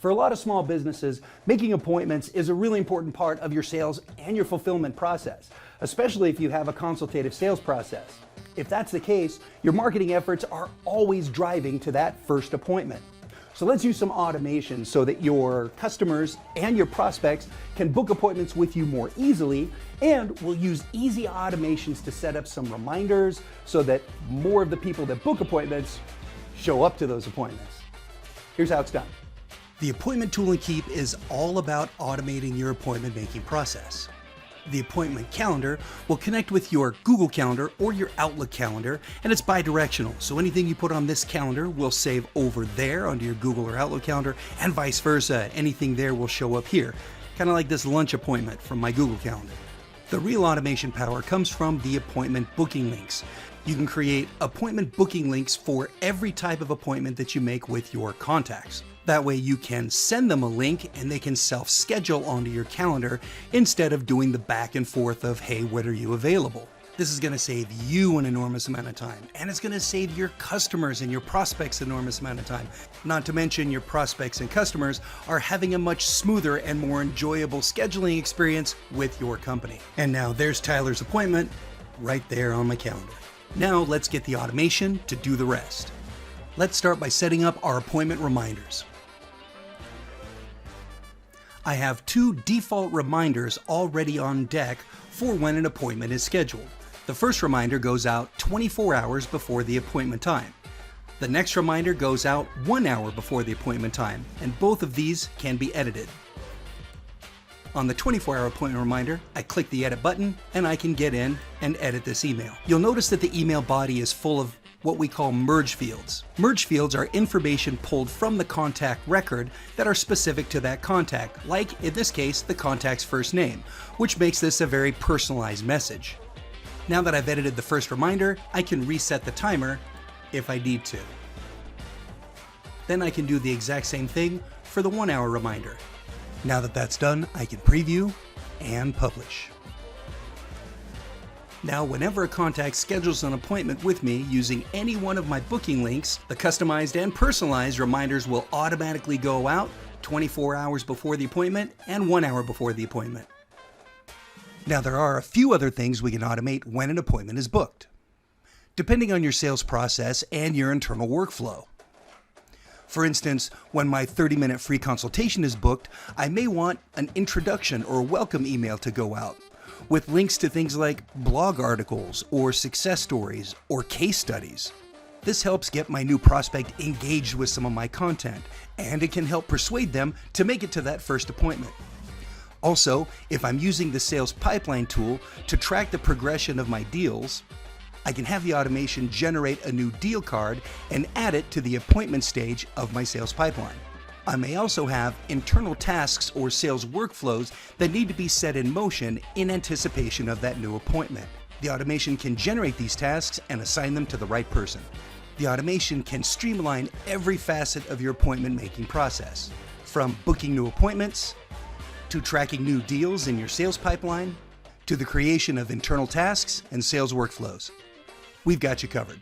For a lot of small businesses, making appointments is a really important part of your sales and your fulfillment process, especially if you have a consultative sales process. If that's the case, your marketing efforts are always driving to that first appointment. So let's use some automation so that your customers and your prospects can book appointments with you more easily, and we'll use easy automations to set up some reminders so that more of the people that book appointments show up to those appointments. Here's how it's done. The appointment tool in Keap is all about automating your appointment making process. The appointment calendar will connect with your Google Calendar or your Outlook calendar, and it's bi-directional. So anything you put on this calendar will save over there onto your Google or Outlook calendar, and vice versa. Anything there will show up here, kind of like this lunch appointment from my Google Calendar. The real automation power comes from the appointment booking links. You can create appointment booking links for every type of appointment that you make with your contacts. That way you can send them a link and they can self-schedule onto your calendar instead of doing the back and forth of, hey, when are you available? This is going to save you an enormous amount of time, and it's going to save your customers and your prospects an enormous amount of time. Not to mention your prospects and customers are having a much smoother and more enjoyable scheduling experience with your company. And now there's Tyler's appointment right there on my calendar. Now let's get the automation to do the rest. Let's start by setting up our appointment reminders. I have two default reminders already on deck for when an appointment is scheduled. The first reminder goes out 24 hours before the appointment time. The next reminder goes out 1 hour before the appointment time, and both of these can be edited. On the 24-hour appointment reminder, I click the edit button and I can get in and edit this email. You'll notice that the email body is full of what we call merge fields. Merge fields are information pulled from the contact record that are specific to that contact, like in this case, the contact's first name, which makes this a very personalized message. Now that I've edited the first reminder, I can reset the timer if I need to. Then I can do the exact same thing for the 1 hour reminder. Now that that's done, I can preview and publish. Now, whenever a contact schedules an appointment with me using any one of my booking links, the customized and personalized reminders will automatically go out 24 hours before the appointment and 1 hour before the appointment. Now, there are a few other things we can automate when an appointment is booked, depending on your sales process and your internal workflow. For instance, when my 30-minute free consultation is booked, I may want an introduction or welcome email to go out, with links to things like blog articles or success stories or case studies. This helps get my new prospect engaged with some of my content, and it can help persuade them to make it to that first appointment. Also, if I'm using the sales pipeline tool to track the progression of my deals, I can have the automation generate a new deal card and add it to the appointment stage of my sales pipeline. I may also have internal tasks or sales workflows that need to be set in motion in anticipation of that new appointment. The automation can generate these tasks and assign them to the right person. The automation can streamline every facet of your appointment making process, from booking new appointments, to tracking new deals in your sales pipeline, to the creation of internal tasks and sales workflows. We've got you covered.